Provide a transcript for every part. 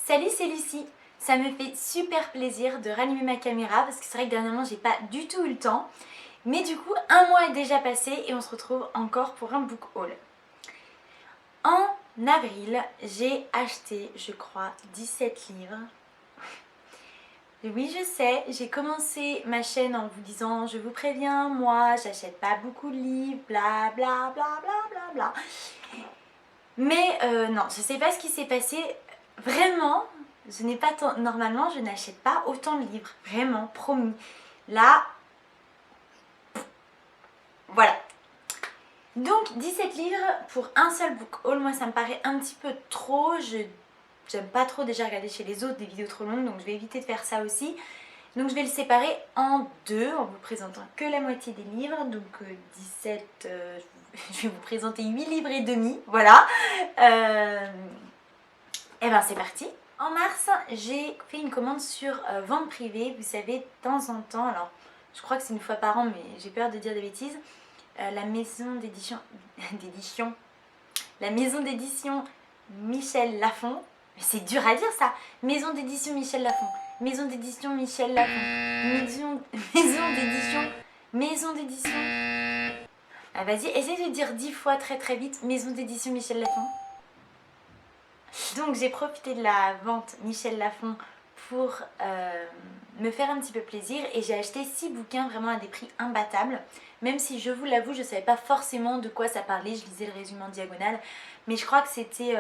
Salut, c'est Lucie. Ça me fait super plaisir de rallumer ma caméra parce que c'est vrai que dernièrement j'ai pas du tout eu le temps. Mais du coup, un mois est déjà passé et on se retrouve encore pour un book haul. En avril, j'ai acheté, je crois, 17 livres. Et oui, je sais, j'ai commencé ma chaîne en vous disant je vous préviens, moi j'achète pas beaucoup de livres, bla bla bla bla bla bla. Mais non, je sais pas ce qui s'est passé. Vraiment, normalement je n'achète pas autant de livres, vraiment, promis. Là, voilà. Donc 17 livres pour un seul book haul, moi ça me paraît un petit peu trop. J'aime pas trop déjà regarder chez les autres des vidéos trop longues, donc je vais éviter de faire ça aussi. Donc je vais le séparer en deux en vous présentant que la moitié des livres. Donc 17, je vais vous présenter 8 livres et demi, voilà. Et ben c'est parti. En mars, j'ai fait une commande sur vente privée. Vous savez, de temps en temps, alors je crois que c'est une fois par an, mais j'ai peur de dire des bêtises. La maison d'édition, la maison d'édition Michel Lafon. Mais c'est dur à dire ça. Maison d'édition Michel Lafon. Maison d'édition Michel Lafon. Maison d'édition. Ah vas-y, essaye de dire 10 fois très très vite. Maison d'édition Michel Lafon. Donc j'ai profité de la vente Michel Lafon pour me faire un petit peu plaisir et j'ai acheté 6 bouquins vraiment à des prix imbattables. Même si je vous l'avoue, je ne savais pas forcément de quoi ça parlait, je lisais le résumé en diagonale. Mais je crois que c'était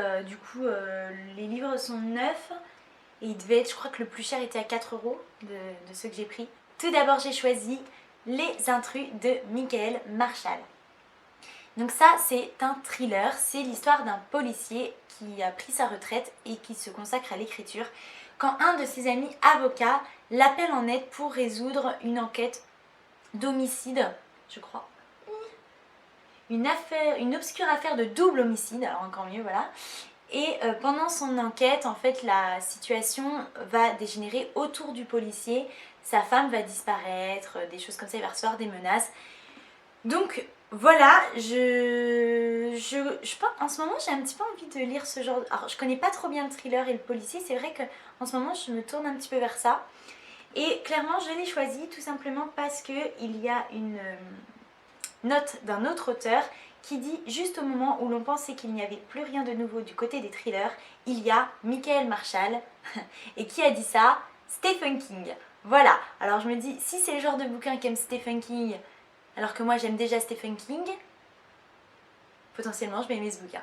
les livres sont neufs et il devait être, je crois que le plus cher était à 4 € de ceux que j'ai pris. Tout d'abord j'ai choisi Les Intrus de Michael Marshall. Donc ça c'est un thriller, c'est l'histoire d'un policier qui a pris sa retraite et qui se consacre à l'écriture quand un de ses amis avocats l'appelle en aide pour résoudre une enquête d'homicide, je crois. Une obscure affaire de double homicide, alors encore mieux, voilà. Et pendant son enquête, en fait, la situation va dégénérer autour du policier. Sa femme va disparaître, des choses comme ça, il va recevoir des menaces. Donc voilà, je pense, en ce moment j'ai un petit peu envie de lire ce genre. Alors je connais pas trop bien le thriller et le policier, c'est vrai que en ce moment je me tourne un petit peu vers ça. Et clairement je l'ai choisi tout simplement parce que il y a une note d'un autre auteur qui dit juste au moment où l'on pensait qu'il n'y avait plus rien de nouveau du côté des thrillers, il y a Michael Marshall. Et qui a dit ça? Stephen King. Voilà, alors je me dis, si c'est le genre de bouquin qu'aime Stephen King, alors que moi j'aime déjà Stephen King, potentiellement je vais aimer ce bouquin.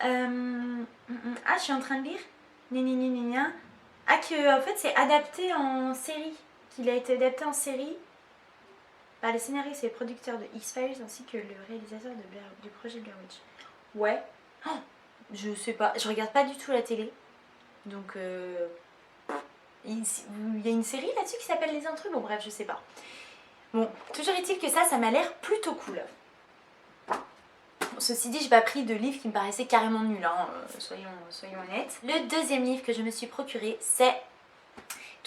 Ah, je suis en train de lire. Ah, que en fait c'est adapté en série, qu'il a été adapté en série par les scénaristes et les producteurs de X-Files ainsi que le réalisateur du projet Blair Witch. Ouais. Oh, je sais pas, je regarde pas du tout la télé. Donc il y a une série là-dessus qui s'appelle Les Intrus, bon bref, je sais pas. Bon, toujours est-il que ça m'a l'air plutôt cool. Ceci dit, j'ai pas pris de livre qui me paraissait carrément nul, hein, soyons honnêtes. Le deuxième livre que je me suis procuré, c'est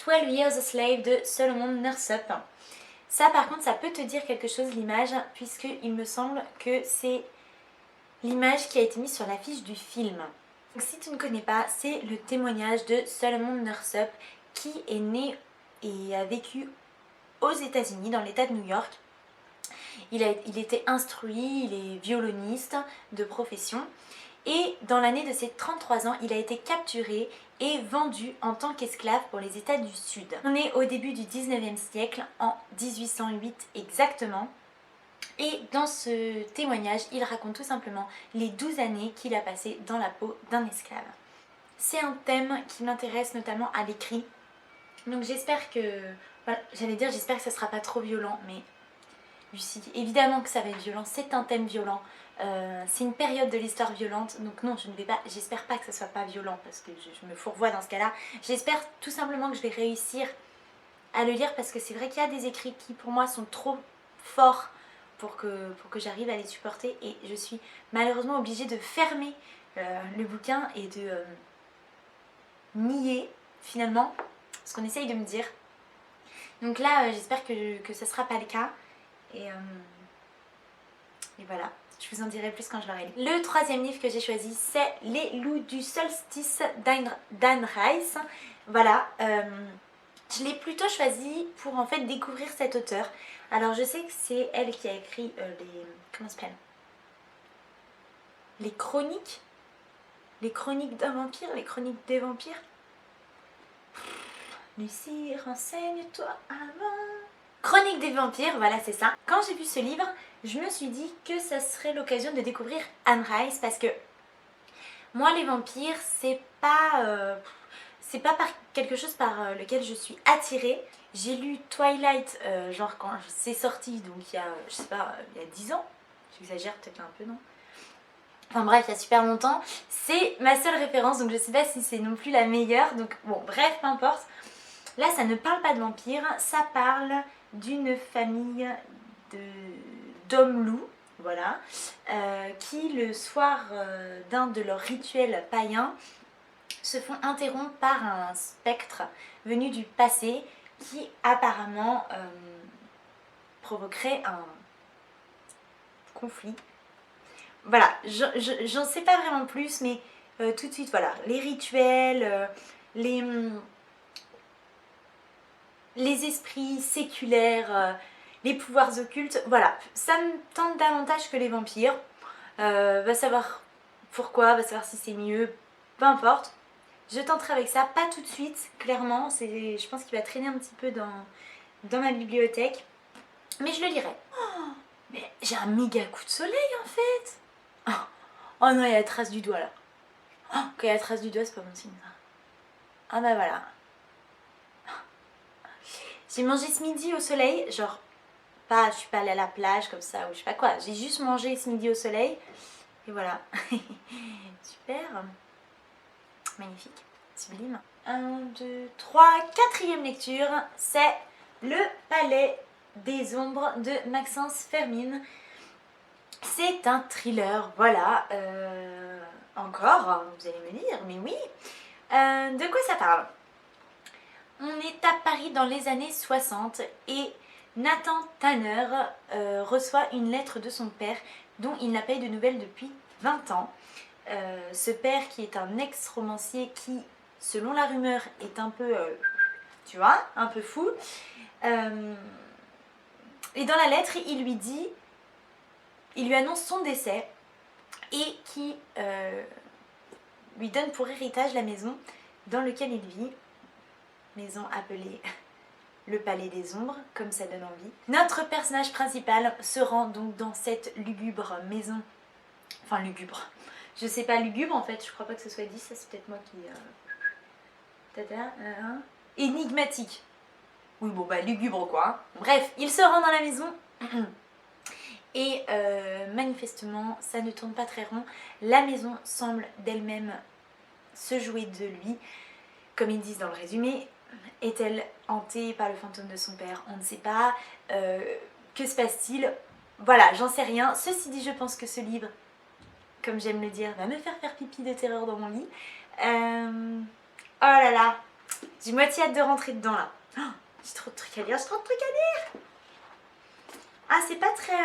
12 Years a Slave de Solomon Northup. Ça par contre, ça peut te dire quelque chose l'image, puisqu'il me semble que c'est l'image qui a été mise sur l'affiche du film. Donc si tu ne connais pas, c'est le témoignage de Solomon Northup qui est né et a vécu aux États-Unis, dans l'état de New York. Il était instruit, il est violoniste de profession et dans l'année de ses 33 ans, il a été capturé et vendu en tant qu'esclave pour les États du Sud. On est au début du 19e siècle, en 1808 exactement. Et dans ce témoignage, il raconte tout simplement les 12 années qu'il a passées dans la peau d'un esclave. C'est un thème qui m'intéresse notamment à l'écrit. Donc j'espère que... Voilà, j'espère que ça sera pas trop violent, mais... Lucie, évidemment que ça va être violent, c'est un thème violent, c'est une période de l'histoire violente, donc non, j'espère pas que ça soit pas violent parce que je me fourvoie dans ce cas-là. J'espère tout simplement que je vais réussir à le lire parce que c'est vrai qu'il y a des écrits qui pour moi sont trop forts pour que j'arrive à les supporter et je suis malheureusement obligée de fermer le bouquin et de nier finalement ce qu'on essaye de me dire. Donc là, j'espère que ça sera pas le cas. Et voilà, Je vous en dirai plus quand je l'aurai lu. Le troisième livre que j'ai choisi, c'est Les loups du solstice d'Anne Rice. Voilà, je l'ai plutôt choisi pour en fait découvrir cette auteure. Alors je sais que c'est elle qui a écrit les... Comment ça s'appelle? Les chroniques? Les chroniques d'un vampire? Les chroniques des vampires? Lucie, renseigne-toi avant. Chronique des vampires, voilà c'est ça. Quand j'ai vu ce livre, je me suis dit que ça serait l'occasion de découvrir Anne Rice parce que moi les vampires c'est pas par quelque chose par lequel je suis attirée. J'ai lu Twilight genre quand c'est sorti, donc il y a, je sais pas, il y a 10 ans. J'exagère peut-être un peu, non? Enfin bref, il y a super longtemps. C'est ma seule référence, donc je sais pas si c'est non plus la meilleure. Donc bon, bref, peu importe. Là, ça ne parle pas de vampires, ça parle d'une famille d'hommes loups, voilà, qui le soir d'un de leurs rituels païens se font interrompre par un spectre venu du passé qui apparemment provoquerait un conflit. Voilà, j'en sais pas vraiment plus, mais tout de suite, voilà, les rituels, les esprits séculaires, les pouvoirs occultes, voilà, ça me tente davantage que les vampires. Va savoir pourquoi, va savoir si c'est mieux, peu importe. Je tenterai avec ça, pas tout de suite, clairement, je pense qu'il va traîner un petit peu dans ma bibliothèque, mais je le lirai. Oh, mais j'ai un méga coup de soleil en fait. Oh non, il y a la trace du doigt là. Oh, quand il y a la trace du doigt, c'est pas bon signe ça. Ah bah voilà. J'ai mangé ce midi au soleil, genre, pas, je suis pas allée à la plage comme ça ou je sais pas quoi. J'ai juste mangé ce midi au soleil et voilà. Super. Magnifique, sublime. 1, 2, 3, quatrième lecture, c'est Le Palais des Ombres de Maxence Fermine. C'est un thriller, voilà. Encore, vous allez me dire, mais oui. De quoi ça parle? On est à Paris dans les années 60 et Nathan Tanner reçoit une lettre de son père dont il n'a pas eu de nouvelles depuis 20 ans. Ce père qui est un ex-romancier qui, selon la rumeur, est un peu, tu vois, un peu fou. Et dans la lettre, il lui annonce son décès et qui lui donne pour héritage la maison dans laquelle il vit. Maison appelée le Palais des Ombres, comme ça donne envie. Notre personnage principal se rend donc dans cette lugubre maison. Enfin lugubre. Je sais pas, lugubre en fait, je crois pas que ce soit dit, ça c'est peut-être moi qui... Énigmatique. Oui bon bah lugubre quoi. Hein. Bref, il se rend dans la maison et manifestement ça ne tourne pas très rond. La maison semble d'elle-même se jouer de lui. Comme ils disent dans le résumé, est-elle hantée par le fantôme de son père? On ne sait pas. Que se passe-t-il? Voilà, j'en sais rien. Ceci dit, je pense que ce livre, comme j'aime le dire, va me faire pipi de terreur dans mon lit. Oh là là, j'ai moitié hâte de rentrer dedans là. Oh, j'ai trop de trucs à lire, j'ai trop de trucs à lire. Ah, c'est pas très...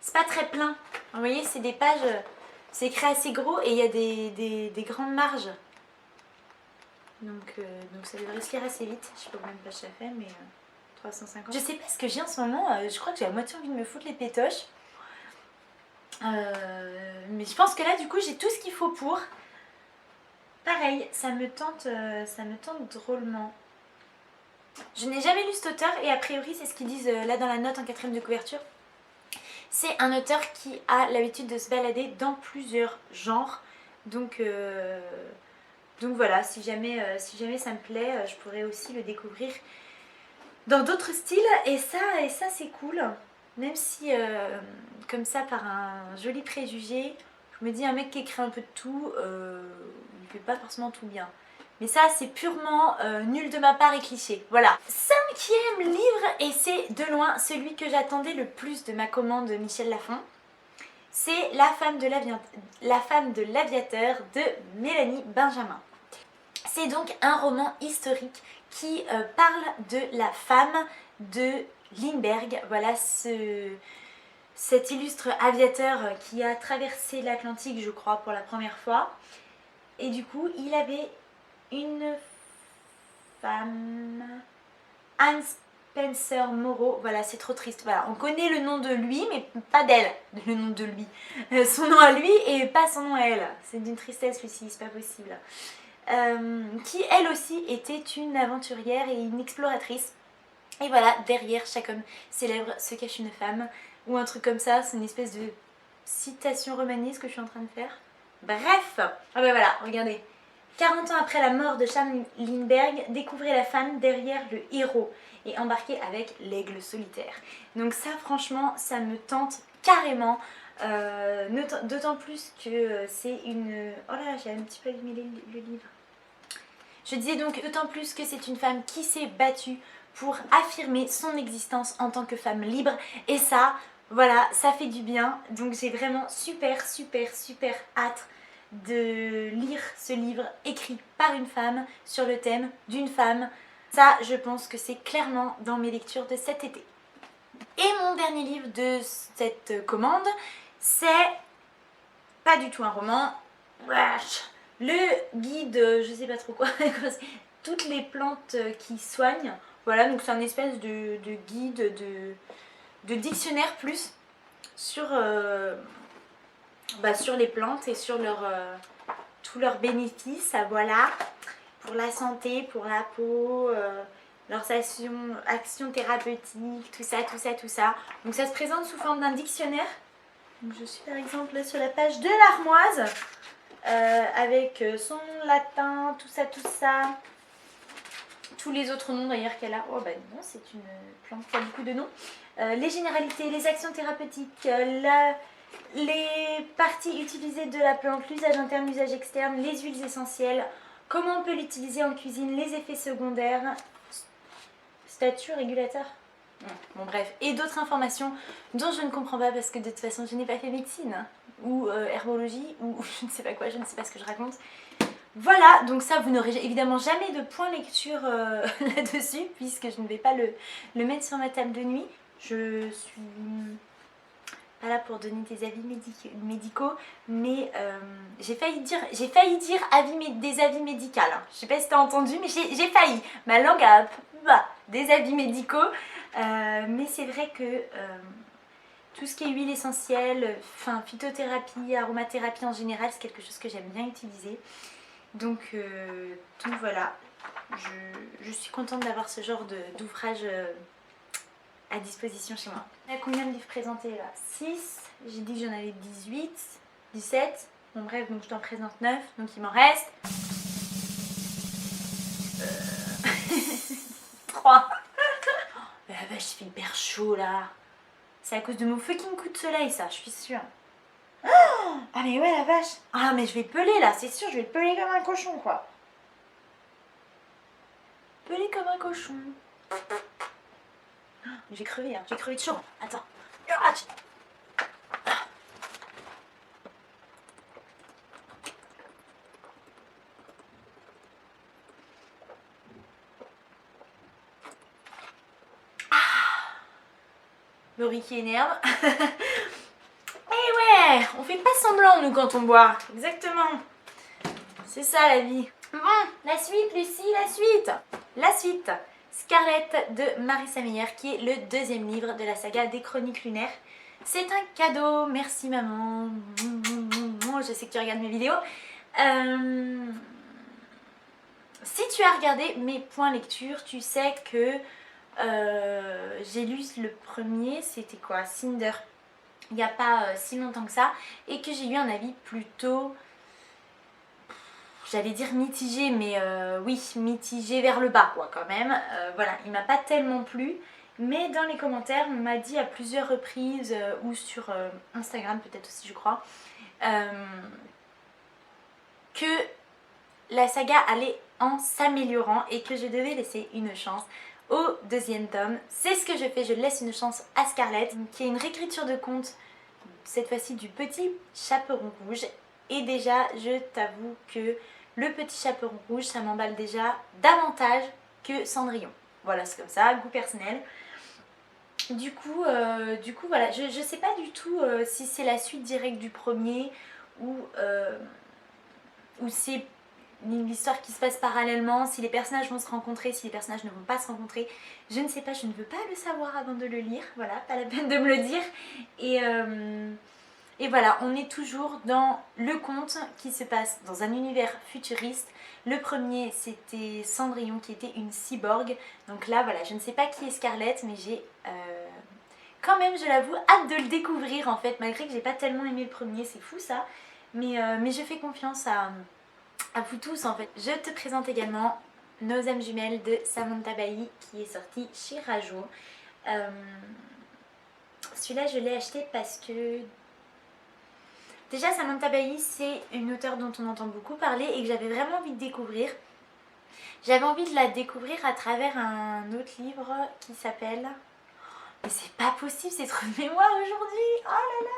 c'est pas très plein. Vous voyez, c'est des pages... c'est écrit assez gros et il y a des grandes marges. Donc ça devrait se lire assez vite. Je sais pas combien de pages ça fait, mais 350. Je sais pas ce que j'ai en ce moment. Je crois que j'ai à moitié envie de me foutre les pétoches. Mais je pense que là, du coup, j'ai tout ce qu'il faut pour. Pareil, ça me tente drôlement. Je n'ai jamais lu cet auteur et a priori, c'est ce qu'ils disent là dans la note en 4ème de couverture. C'est un auteur qui a l'habitude de se balader dans plusieurs genres. Donc voilà, si jamais ça me plaît, je pourrais aussi le découvrir dans d'autres styles. Et ça c'est cool. Même si, comme ça, par un joli préjugé, je me dis un mec qui écrit un peu de tout, il fait pas forcément tout bien. Mais ça, c'est purement nul de ma part et cliché. Voilà. 5e livre, et c'est de loin celui que j'attendais le plus de ma commande de Michel Lafon. C'est La femme de l'aviateur de Mélanie Benjamin. C'est donc un roman historique qui parle de la femme de Lindbergh. Voilà cet illustre aviateur qui a traversé l'Atlantique, je crois, pour la première fois. Et du coup, il avait une femme, Anne Spencer Moreau. Voilà, c'est trop triste. Voilà, on connaît le nom de lui, mais pas d'elle. Le nom de lui. Son nom à lui et pas son nom à elle. C'est d'une tristesse, Lucie, c'est pas possible. Qui, elle aussi, était une aventurière et une exploratrice. Et voilà, derrière chaque homme célèbre se cache une femme. Ou un truc comme ça, c'est une espèce de citation romanesque que je suis en train de faire. Bref, ah ben voilà, regardez. 40 ans après la mort de Charles Lindbergh, découvrez la femme derrière le héros et embarquez avec l'aigle solitaire. Donc ça, franchement, ça me tente carrément. D'autant plus que c'est une... Oh là là, j'ai un petit peu abîmé le livre. Je disais donc d'autant plus que c'est une femme qui s'est battue pour affirmer son existence en tant que femme libre. Et ça, voilà, ça fait du bien. Donc j'ai vraiment super hâte de lire ce livre écrit par une femme sur le thème d'une femme. Ça, je pense que c'est clairement dans mes lectures de cet été. Et mon dernier livre de cette commande, c'est pas du tout un roman. Le guide, je sais pas trop quoi, toutes les plantes qui soignent. Voilà, donc c'est un espèce de guide, de dictionnaire plus sur, sur les plantes et sur tous leurs bénéfices, voilà, pour la santé, pour la peau, leurs actions thérapeutiques, tout ça. Donc ça se présente sous forme d'un dictionnaire. Donc je suis par exemple là sur la page de l'Armoise, avec son latin, tout ça. Tous les autres noms d'ailleurs qu'elle a. Oh bah non, c'est une plante qui a beaucoup de noms. Les généralités, les actions thérapeutiques, les parties utilisées de la plante, l'usage interne, l'usage externe, les huiles essentielles, comment on peut l'utiliser en cuisine, les effets secondaires, statut régulateur. Bon bref, et d'autres informations dont je ne comprends pas parce que de toute façon je n'ai pas fait médecine ou herbologie ou je ne sais pas quoi, je ne sais pas ce que je raconte. Voilà, donc ça vous n'aurez évidemment jamais de point lecture là-dessus puisque je ne vais pas le mettre sur ma table de nuit. Je suis pas là pour donner des avis médicaux, mais j'ai failli dire des avis médicaux. Hein. Je sais pas si t'as entendu, mais j'ai failli. Ma langue a des avis médicaux, mais c'est vrai que tout ce qui est huile essentielle, phytothérapie, aromathérapie en général, c'est quelque chose que j'aime bien utiliser. Donc voilà, je suis contente d'avoir ce genre d'ouvrage à disposition chez moi. Il y a combien de livres présentés là? 6, j'ai dit que j'en avais 18, 17, bon bref, donc je t'en présente 9, donc il m'en reste 3. La vache, il fait hyper chaud là. C'est à cause de mon fucking coup de soleil ça, je suis sûre. Ah mais ouais la vache. Ah mais je vais peler là, c'est sûr, je vais peler comme un cochon quoi. Peler comme un cochon. Je vais crever, hein. Je vais crever de chaud. Attends. Laurie qui énerve. Eh ouais, on fait pas semblant nous quand on boit. Exactement. C'est ça la vie. Bon, la suite Lucie, la suite. Scarlett de Marissa Meyer qui est le deuxième livre de la saga des Chroniques lunaires. C'est un cadeau, merci maman. Je sais que tu regardes mes vidéos. Si tu as regardé mes points lecture, tu sais que j'ai lu le premier, c'était quoi, Cinder, il n'y a pas si longtemps que ça, et que j'ai eu un avis plutôt, j'allais dire mitigé, mais oui, mitigé vers le bas quoi quand même. Voilà, il m'a pas tellement plu, mais dans les commentaires on m'a dit à plusieurs reprises, ou sur Instagram peut-être aussi je crois, que la saga allait en s'améliorant et que je devais laisser une chance au deuxième tome. C'est ce que je fais, je laisse une chance à Scarlett, qui est une réécriture de conte, cette fois-ci du Petit Chaperon Rouge. Et déjà, je t'avoue que le Petit Chaperon Rouge, ça m'emballe déjà davantage que Cendrillon. Voilà, c'est comme ça, goût personnel. Du coup voilà, je sais pas du tout si c'est la suite directe du premier ou c'est une histoire qui se passe parallèlement, si les personnages vont se rencontrer, si les personnages ne vont pas se rencontrer. Je ne sais pas, je ne veux pas le savoir avant de le lire, voilà, pas la peine de me le dire. Et voilà, on est toujours dans le conte qui se passe dans un univers futuriste. Le premier, c'était Cendrillon qui était une cyborg. Donc là, voilà, je ne sais pas qui est Scarlett, mais j'ai quand même, je l'avoue, hâte de le découvrir en fait, malgré que j'ai pas tellement aimé le premier, c'est fou ça. Mais je fais confiance à vous tous en fait. Je te présente également Nos âmes jumelles de Samantha Bailly qui est sorti chez Rajo. Celui-là, je l'ai acheté parce que déjà, Samantha Bailly, c'est une auteure dont on entend beaucoup parler et que j'avais vraiment envie de découvrir. J'avais envie de la découvrir à travers un autre livre qui s'appelle... Mais c'est pas possible, c'est trop de mémoire aujourd'hui. Oh là là,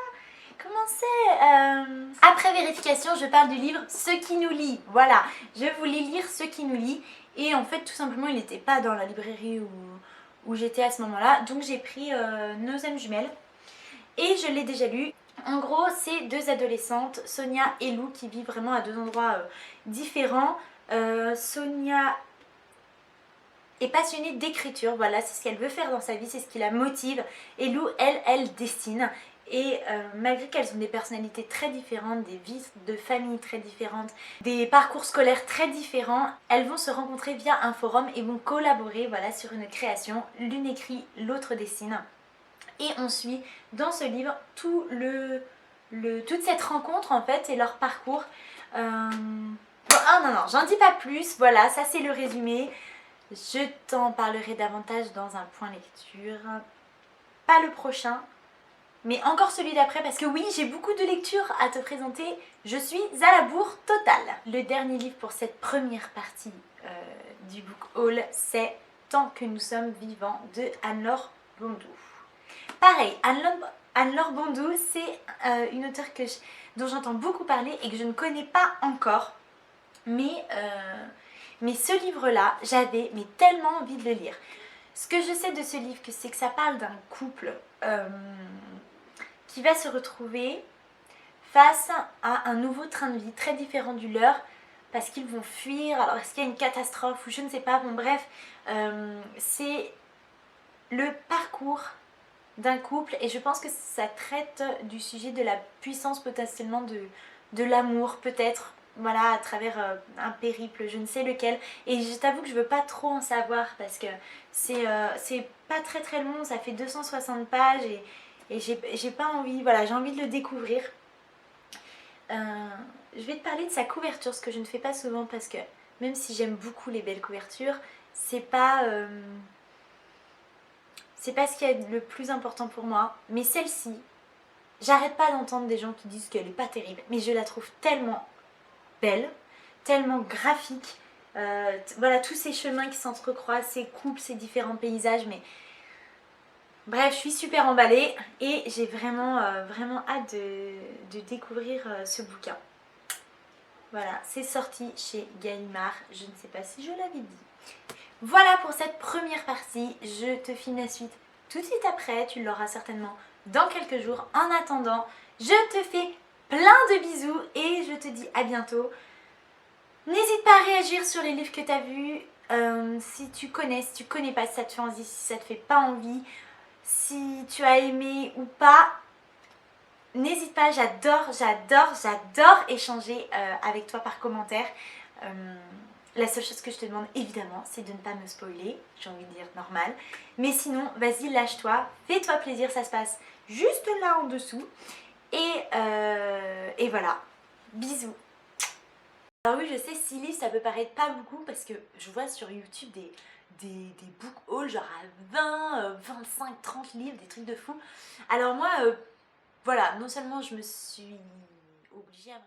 comment c'est Après vérification, je parle du livre Ce qui nous lie. Voilà, je voulais lire Ce qui nous lie. Et en fait, tout simplement, il n'était pas dans la librairie où j'étais à ce moment-là. Donc j'ai pris Nos âmes jumelles. Et je l'ai déjà lu. En gros, c'est deux adolescentes, Sonia et Lou, qui vivent vraiment à deux endroits différents. Sonia est passionnée d'écriture, voilà, c'est ce qu'elle veut faire dans sa vie, c'est ce qui la motive. Et Lou, elle dessine. Et malgré qu'elles ont des personnalités très différentes, des vies de famille très différentes, des parcours scolaires très différents, elles vont se rencontrer via un forum et vont collaborer, voilà, sur une création. L'une écrit, l'autre dessine. Et on suit dans ce livre toute cette rencontre en fait et leur parcours. Bon, ah non, j'en dis pas plus, voilà, ça c'est le résumé. Je t'en parlerai davantage dans un point lecture. Pas le prochain, mais encore celui d'après parce que oui, j'ai beaucoup de lectures à te présenter. Je suis à la bourre totale. Le dernier livre pour cette première partie du book haul, c'est Tant que nous sommes vivants de Anne-Laure Blondeau. Pareil, Anne-Laure Blondeau, c'est une auteure dont j'entends beaucoup parler et que je ne connais pas encore. Mais ce livre-là, j'avais tellement envie de le lire. Ce que je sais de ce livre, c'est que ça parle d'un couple qui va se retrouver face à un nouveau train de vie très différent du leur parce qu'ils vont fuir. Alors est-ce qu'il y a une catastrophe ou je ne sais pas, bon bref, c'est le parcours d'un couple et je pense que ça traite du sujet de la puissance potentiellement de l'amour peut-être, voilà, à travers un périple, je ne sais lequel, et je t'avoue que je veux pas trop en savoir parce que c'est pas très long, ça fait 260 pages et j'ai pas envie, voilà, j'ai envie de le découvrir. Je vais te parler de sa couverture, ce que je ne fais pas souvent parce que même si j'aime beaucoup les belles couvertures, c'est pas ce qui est le plus important pour moi, mais celle-ci, j'arrête pas d'entendre des gens qui disent qu'elle est pas terrible, mais je la trouve tellement belle, tellement graphique, voilà, tous ces chemins qui s'entrecroisent, ces couples, ces différents paysages, mais bref, je suis super emballée et j'ai vraiment hâte de découvrir ce bouquin. Voilà, c'est sorti chez Gallimard, je ne sais pas si je l'avais dit. Voilà pour cette première partie, je te filme la suite tout de suite après, tu l'auras certainement dans quelques jours. En attendant, je te fais plein de bisous et je te dis à bientôt. N'hésite pas à réagir sur les livres que tu as vus, si tu connais pas, si ça te fait envie, si ça te fait pas envie, si tu as aimé ou pas. N'hésite pas, j'adore échanger avec toi par commentaire. La seule chose que je te demande évidemment, c'est de ne pas me spoiler, j'ai envie de dire normal. Mais sinon, vas-y, lâche-toi, fais-toi plaisir, ça se passe juste là en dessous. Et voilà, bisous. Alors oui, je sais, 6 livres, ça peut paraître pas beaucoup parce que je vois sur YouTube des book hauls genre à 20, 25, 30 livres, des trucs de fou. Alors moi, voilà, non seulement je me suis obligée à me